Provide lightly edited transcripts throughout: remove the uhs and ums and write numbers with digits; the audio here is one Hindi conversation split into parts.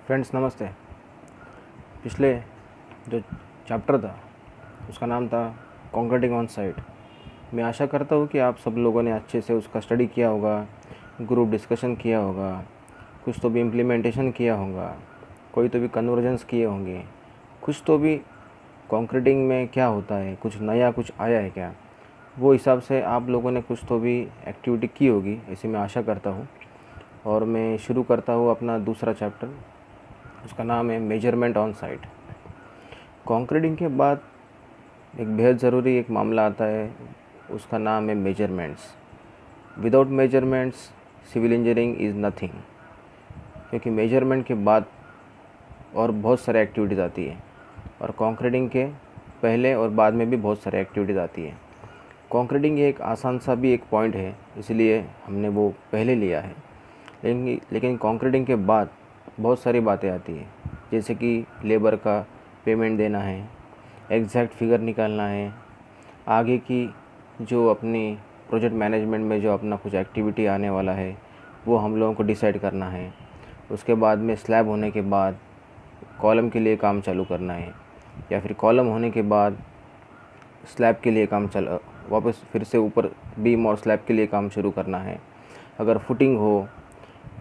फ्रेंड्स नमस्ते। पिछले जो चैप्टर था उसका नाम था कॉन्क्रीटिंग ऑन साइट। मैं आशा करता हूँ कि आप सब लोगों ने अच्छे से उसका स्टडी किया होगा, ग्रुप डिस्कशन किया होगा, कुछ तो भी इम्प्लीमेंटेशन किया होगा, कोई तो भी कन्वर्जेंस किए होंगे, कुछ तो भी कॉन्क्रीटिंग में क्या होता है, कुछ नया कुछ आया है क्या, वो हिसाब से आप लोगों ने कुछ तो भी एक्टिविटी की होगी, ऐसी मैं आशा करता हूँ। और मैं शुरू करता हूँ अपना दूसरा चैप्टर, उसका नाम है मेजरमेंट ऑन साइट। कॉन्क्रीटिंग के बाद एक बेहद ज़रूरी एक मामला आता है, उसका नाम है measurements. Without measurements civil engineering is nothing, क्योंकि मेजरमेंट के बाद और बहुत सारे एक्टिविटीज़ आती है, और कॉन्क्रीटिंग के पहले और बाद में भी बहुत सारे एक्टिविटीज़ आती है। कॉन्क्रीटिंग एक आसान सा भी एक पॉइंट है, इसलिए हमने वो पहले लिया है। लेकिन कॉन्क्रीटिंग के बाद बहुत सारी बातें आती है, जैसे कि लेबर का पेमेंट देना है, एग्जैक्ट फिगर निकालना है, आगे की जो अपनी प्रोजेक्ट मैनेजमेंट में जो अपना कुछ एक्टिविटी आने वाला है वो हम लोगों को डिसाइड करना है। उसके बाद में स्लैब होने के बाद कॉलम के लिए काम चालू करना है, या फिर कॉलम होने के बाद स्लैब के लिए काम वापस फिर से ऊपर बीम और स्लैब के लिए काम शुरू करना है। अगर फुटिंग हो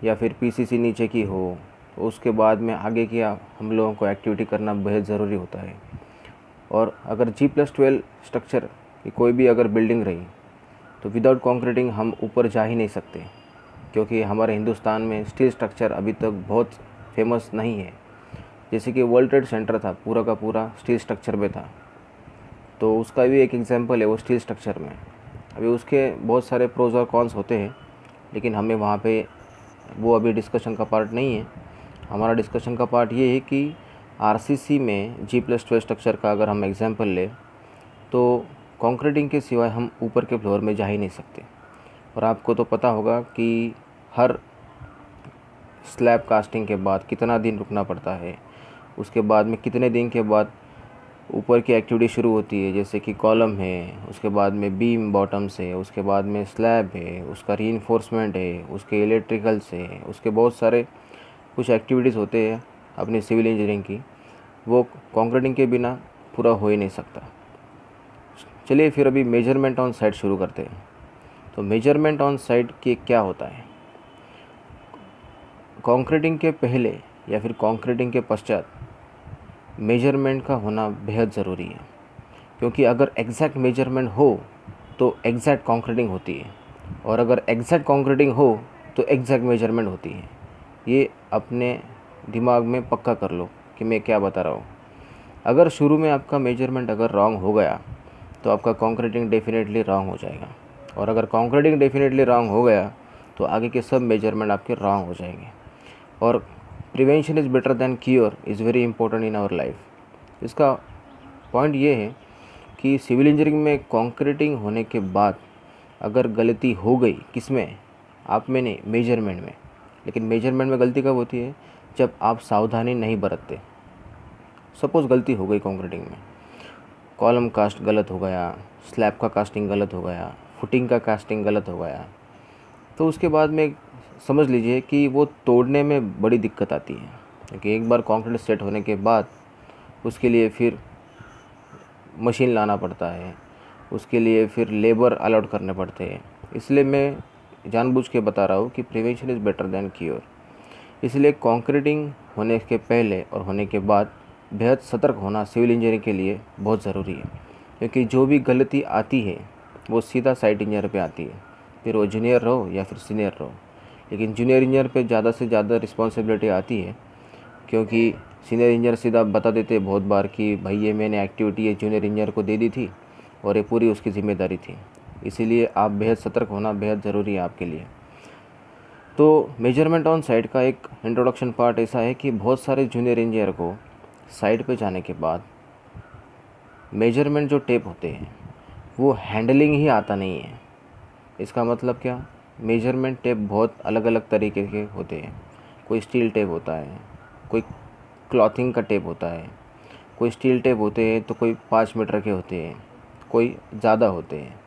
या फिर पीसीसी नीचे की हो तो उसके बाद में आगे की हम लोगों को एक्टिविटी करना बेहद ज़रूरी होता है। और अगर G+12 स्ट्रक्चर की कोई भी अगर बिल्डिंग रही तो विदाउट कॉन्क्रीटिंग हम ऊपर जा ही नहीं सकते, क्योंकि हमारे हिंदुस्तान में स्टील स्ट्रक्चर अभी तक बहुत फेमस नहीं है। जैसे कि वर्ल्ड ट्रेड सेंटर था, पूरा का पूरा स्टील स्ट्रक्चर में था, तो उसका भी एक एग्जांपल है वो स्टील स्ट्रक्चर में। अभी उसके बहुत सारे प्रोज और कॉन्स होते हैं, लेकिन हमें वहाँ पे वो अभी डिस्कशन का पार्ट नहीं है। हमारा डिस्कशन का पार्ट ये है कि आरसीसी में G+12 स्ट्रक्चर का अगर हम एग्जांपल लें तो कॉन्क्रीटिंग के सिवाय हम ऊपर के फ्लोर में जा ही नहीं सकते। और आपको तो पता होगा कि हर स्लैब कास्टिंग के बाद कितना दिन रुकना पड़ता है, उसके बाद में कितने दिन के बाद ऊपर की एक्टिविटी शुरू होती है, जैसे कि कॉलम है, उसके बाद में बीम बॉटम्स है, उसके बाद में स्लैब है, उसका रीइंफोर्समेंट है, उसके इलेक्ट्रिकल्स है, उसके बहुत सारे कुछ एक्टिविटीज़ होते हैं अपनी सिविल इंजीनियरिंग की, वो कॉन्क्रीटिंग के बिना पूरा हो ही नहीं सकता। चलिए फिर अभी मेजरमेंट ऑन साइट शुरू करते हैं। तो मेजरमेंट ऑन साइट के क्या होता है? कॉन्क्रीटिंग के पहले या फिर कॉन्क्रीटिंग के पश्चात मेजरमेंट का होना बेहद ज़रूरी है, क्योंकि अगर एग्जैक्ट मेजरमेंट हो तो एग्जैक्ट कॉन्क्रीटिंग होती है, और अगर एग्जैक्ट कॉन्क्रीटिंग हो तो एग्जैक्ट मेजरमेंट होती है। ये अपने दिमाग में पक्का कर लो कि मैं क्या बता रहा हूँ। अगर शुरू में आपका मेजरमेंट अगर रॉन्ग हो गया तो आपका कॉन्क्रीटिंग डेफिनेटली रॉन्ग हो जाएगा, और अगर कॉन्क्रीटिंग डेफिनेटली रॉन्ग हो गया तो आगे के सब मेजरमेंट आपके रॉन्ग हो जाएंगे। और prevention is better than cure is very important in our life. इसका पॉइंट ये है कि सिविल इंजीनियरिंग में कॉन्क्रीटिंग होने के बाद अगर गलती हो गई, किस में? आप में नहीं, मेजरमेंट में। लेकिन मेजरमेंट में गलती कब होती है? जब आप सावधानी नहीं बरतते। सपोज़ गलती हो गई कॉन्क्रीटिंग में, कॉलम कास्ट गलत हो गया, स्लैब का कास्टिंग गलत हो गया, फुटिंग का कास्टिंग गलत हो गया, तो उसके बाद में समझ लीजिए कि वो तोड़ने में बड़ी दिक्कत आती है, क्योंकि एक बार कंक्रीट सेट होने के बाद उसके लिए फिर मशीन लाना पड़ता है, उसके लिए फिर लेबर अलॉट करने पड़ते हैं। इसलिए मैं जानबूझ के बता रहा हूँ कि prevention is better than cure. इसलिए कंक्रीटिंग होने के पहले और होने के बाद बेहद सतर्क होना सिविल इंजीनियरिंग के लिए बहुत ज़रूरी है, क्योंकि जो भी गलती आती है वो सीधा साइट इंजीनियर पे आती है, फिर वो जूनियर रहो या फिर सीनियर रहो। लेकिन जूनियर इंजीनियर पे ज़्यादा से ज़्यादा रिस्पॉन्सिबिलिटी आती है, क्योंकि सीनियर इंजीनियर सीधा बता देते बहुत बार कि भाई ये मैंने एक्टिविटी ये जूनियर इंजीनियर को दे दी थी और ये पूरी उसकी ज़िम्मेदारी थी। इसीलिए आप बेहद सतर्क होना बेहद ज़रूरी है आपके लिए। तो मेजरमेंट ऑन साइट का एक इंट्रोडक्शन पार्ट ऐसा है कि बहुत सारे जूनियर इंजीनियर को साइट पे जाने के बाद मेजरमेंट जो टेप होते हैं वो हैंडलिंग ही आता नहीं है। इसका मतलब क्या? मेजरमेंट टेप बहुत अलग अलग तरीके के होते हैं। कोई स्टील टेप होता है, कोई क्लॉथिंग का टेप होता है, कोई स्टील टेप होते हैं तो कोई 5 मीटर के होते हैं, कोई ज़्यादा होते हैं।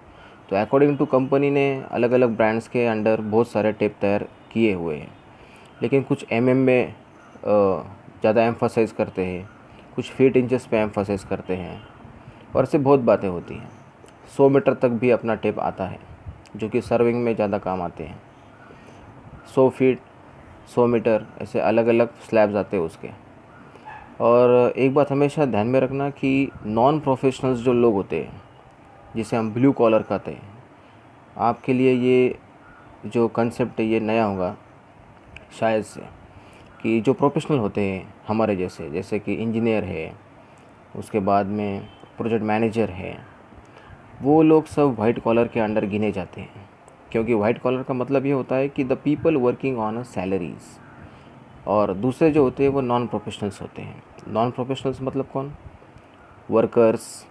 तो अकॉर्डिंग टू कंपनी ने अलग अलग ब्रांड्स के अंडर बहुत सारे टेप तैयार किए हुए हैं, लेकिन कुछ में ज़्यादा एम्फसाइज करते हैं, कुछ फीट इंचेस पे एम्फसाइज करते हैं, और ऐसे बहुत बातें होती हैं। 100 मीटर तक भी अपना टेप आता है, जो कि सर्विंग में ज़्यादा काम आते हैं। 100 फीट, 100 मीटर, ऐसे अलग अलग स्लैब्स आते हैं उसके। और एक बात हमेशा ध्यान में रखना कि नॉन प्रोफेशनल्स जो लोग होते हैं, जिसे हम ब्लू कॉलर कहते हैं, आपके लिए ये जो कंसेप्ट है ये नया होगा शायद से, कि जो प्रोफेशनल होते हैं हमारे जैसे कि इंजीनियर है, उसके बाद में प्रोजेक्ट मैनेजर है, वो लोग सब वाइट कॉलर के अंडर गिने जाते हैं। क्योंकि वाइट कॉलर का मतलब ये होता है कि the people working on a salaries, और दूसरे जो होते हैं वो नॉन प्रोफेशनल्स होते हैं। नॉन प्रोफेशनल्स मतलब कौन? वर्कर्स,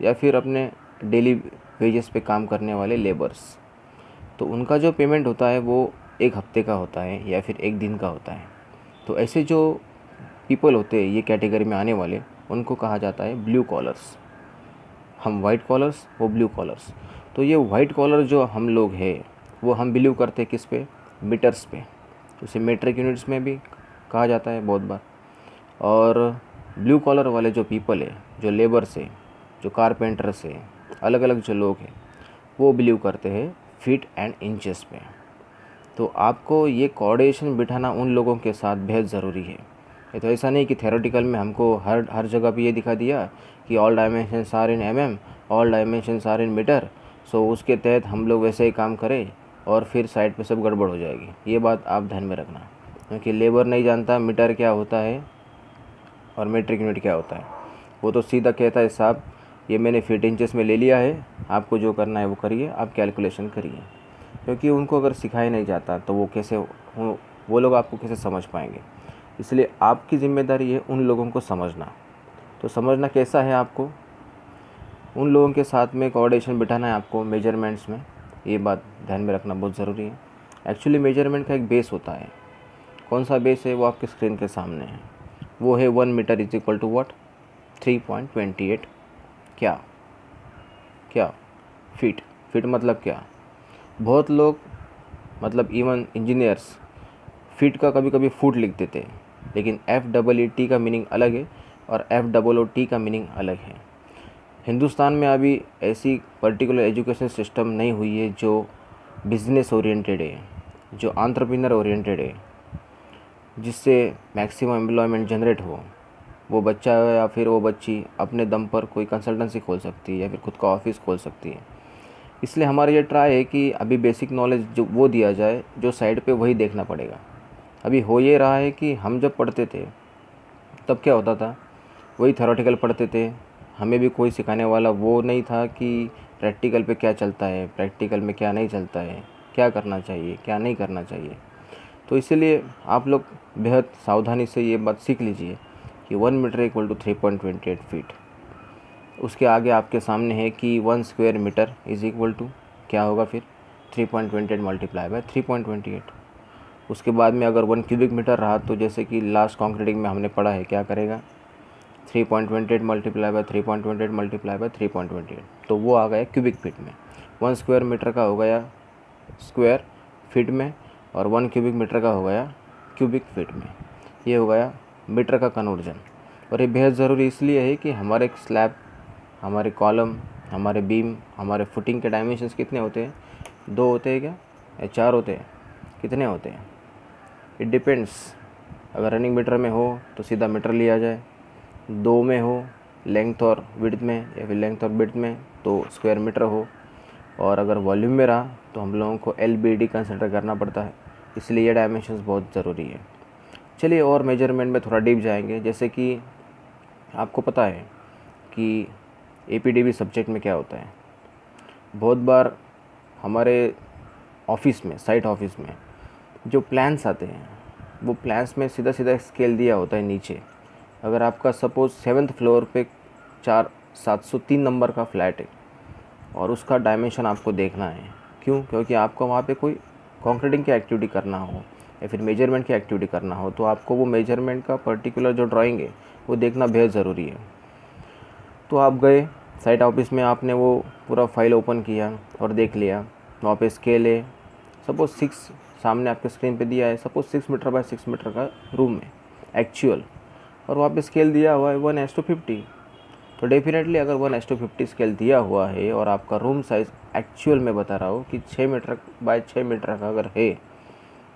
या फिर अपने डेली वेजेस पे काम करने वाले लेबर्स। तो उनका जो पेमेंट होता है वो एक हफ्ते का होता है या फिर एक दिन का होता है। तो ऐसे जो पीपल होते हैं ये कैटेगरी में आने वाले, उनको कहा जाता है ब्लू कॉलर्स। हम वाइट कॉलर्स, वो ब्लू कॉलर्स। तो ये वाइट कॉलर जो हम लोग हैं वो हम बिलीव करते हैं किस पे? मीटर्स पे। उसे मीट्रिक यूनिट्स में भी कहा जाता है बहुत बार। और ब्लू कॉलर वाले जो पीपल है, जो लेबर से, जो कारपेंटर से, अलग अलग जो लोग हैं, वो बिलीव करते हैं फीट एंड इंचेस पे। तो आपको ये कोऑर्डिनेशन बिठाना उन लोगों के साथ बेहद ज़रूरी है। ये तो ऐसा नहीं कि थ्योरेटिकल में हमको हर जगह पे ये दिखा दिया कि all dimensions are in mm, all dimensions are in metre, so उसके तहत हम लोग वैसे ही काम करें और फिर साइड पे सब गड़बड़ हो जाएगी। ये बात आप ध्यान में रखना, क्योंकि लेबर नहीं जानता मीटर क्या होता है और मीट्रिक यूनिट क्या होता है। वो तो सीधा कहता है साहब ये मैंने फीट इंचेस में ले लिया है, आपको जो करना है वो करिए, आप कैलकुलेशन करिए। क्योंकि उनको अगर सिखाया नहीं जाता तो वो लोग आपको कैसे समझ पाएंगे। इसलिए आपकी ज़िम्मेदारी है उन लोगों को समझना। तो समझना कैसा है आपको? उन लोगों के साथ में कोऑर्डिनेशन बिठाना है आपको मेजरमेंट्स में। ये बात ध्यान में रखना बहुत ज़रूरी है। एक्चुअली मेजरमेंट का एक बेस होता है। कौन सा बेस है? वो आपके स्क्रीन के सामने है। वो है 1 metre is equal to what? 3.28 क्या क्या फीट। फीट मतलब क्या? बहुत लोग, मतलब इवन इंजीनियर्स, फीट का कभी कभी फुट लिख देते हैं, लेकिन FEET का मीनिंग अलग है और FOOT का मीनिंग अलग है। हिंदुस्तान में अभी ऐसी पर्टिकुलर एजुकेशन सिस्टम नहीं हुई है जो बिज़नेस ओरिएंटेड है, जो एंटरप्रेन्योर ओरिएंटेड है, जिससे मैक्सिमम एम्प्लॉयमेंट जनरेट हो। वो बच्चा या फिर वो बच्ची अपने दम पर कोई कंसल्टेंसी खोल सकती है या फिर खुद का ऑफिस खोल सकती है। इसलिए हमारा ये ट्राई है कि अभी बेसिक नॉलेज जो वो दिया जाए, जो साइड पे वही देखना पड़ेगा। अभी हो ये रहा है कि हम जब पढ़ते थे तब क्या होता था, वही थ्योरेटिकल पढ़ते थे, हमें भी कोई सिखाने वाला वो नहीं था कि प्रैक्टिकल पे क्या चलता है, प्रैक्टिकल में क्या नहीं चलता है, क्या करना चाहिए, क्या नहीं करना चाहिए। तो इसीलिए आप लोग बेहद सावधानी से ये बात सीख लीजिए कि 1 मीटर इक्वल टू 3.28 फीट। उसके आगे आपके सामने है कि 1 square metre is equal to क्या होगा फिर? 3.28 मल्टीप्लाई बाय 3.28। उसके बाद में अगर 1 क्यूबिक मीटर रहा तो जैसे कि लास्ट कॉन्क्रीटिंग में हमने पढ़ा है, क्या करेगा? 3.28 मल्टीप्लाई बाय 3.28 मल्टीप्लाई बाय 3.28, तो वो आ गया क्यूबिक फीट में। 1 स्क्वायर मीटर का हो गया स्क्वायर फीट में, और 1 क्यूबिक मीटर का हो गया क्यूबिक फीट में। ये हो गया मीटर का कन्वर्जन। और ये बेहद ज़रूरी इसलिए है कि हमारे स्लैब, हमारे कॉलम, हमारे बीम, हमारे फुटिंग के डायमेंशंस कितने होते हैं? 2 होते हैं क्या, या 4 होते हैं? कितने होते हैं? It depends. अगर रनिंग मीटर में हो तो सीधा मीटर लिया जाए, 2 में हो लेंथ और विड्थ में, या फिर लेंथ और विड्थ में तो स्क्वायर मीटर हो, और अगर वॉल्यूम में रहा तो हम लोगों को LBD कंसिडर करना पड़ता है। इसलिए ये डायमेंशंस बहुत ज़रूरी है। चलिए और मेजरमेंट में थोड़ा डीप जाएंगे। जैसे कि आपको पता है कि APDB सब्जेक्ट में क्या होता है। बहुत बार हमारे ऑफिस में, साइट ऑफिस में जो प्लान्स आते हैं, वो प्लान्स में सीधा सीधा स्केल दिया होता है नीचे। अगर आपका सपोज़ 7th फ्लोर पे 703 नंबर का फ्लैट है और उसका डायमेंशन आपको देखना है, क्यों? क्योंकि आपको वहाँ पे कोई कंक्रीटिंग की एक्टिविटी करना हो या फिर मेजरमेंट की एक्टिविटी करना हो, तो आपको वो मेजरमेंट का पर्टिकुलर जो ड्राइंग है वो देखना बेहद ज़रूरी है। तो आप गए साइट ऑफिस में, आपने वो पूरा फाइल ओपन किया और देख लिया, वहाँ पे स्केल है सपोज़ 6 सामने आपके स्क्रीन पे दिया है, सपोज़ 6 मीटर बाय 6 मीटर का रूम है एक्चुअल, और वहाँ पे स्केल दिया हुआ है 1:50। तो डेफिनेटली अगर 1:50 स्केल दिया हुआ है और आपका रूम साइज़ एक्चुअल में बता रहा हूँ कि 6 मीटर बाय 6 मीटर का अगर है,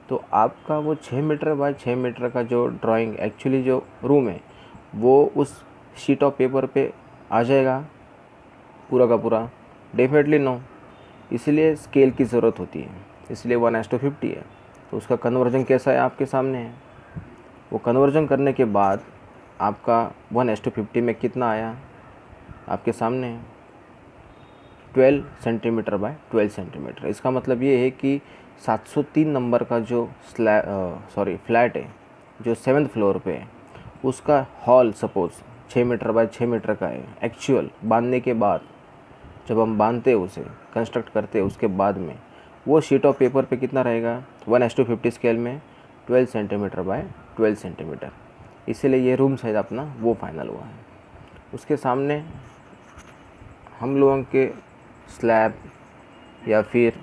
तो आपका वो 6 मीटर बाय 6 मीटर का जो ड्राइंग एक्चुअली जो रूम है वो उस शीट ऑफ पेपर पे आ जाएगा पूरा का पूरा? Definitely no. इसलिए स्केल की ज़रूरत होती है, इसलिए 1:50 है। तो उसका कन्वर्जन कैसा है आपके सामने है। वो कन्वर्जन करने के बाद आपका 1:50 में कितना आया आपके सामने है, 12 सेंटीमीटर बाय 12 सेंटीमीटर। इसका मतलब ये है कि 703 नंबर का जो फ्लैट है जो 7th फ्लोर पे है, उसका hall suppose 6 metre by 6 metre का है एक्चुअल बांधने के बाद। जब हम बांधते हैं उसे कंस्ट्रक्ट करते हैं उसके बाद में वो शीट ऑफ पेपर पे कितना रहेगा 1:50 स्केल में 12 सेंटीमीटर बाय 12 सेंटीमीटर। इसीलिए ये रूम साइज़ अपना वो फाइनल हुआ है। उसके सामने हम लोगों के स्लैब या फिर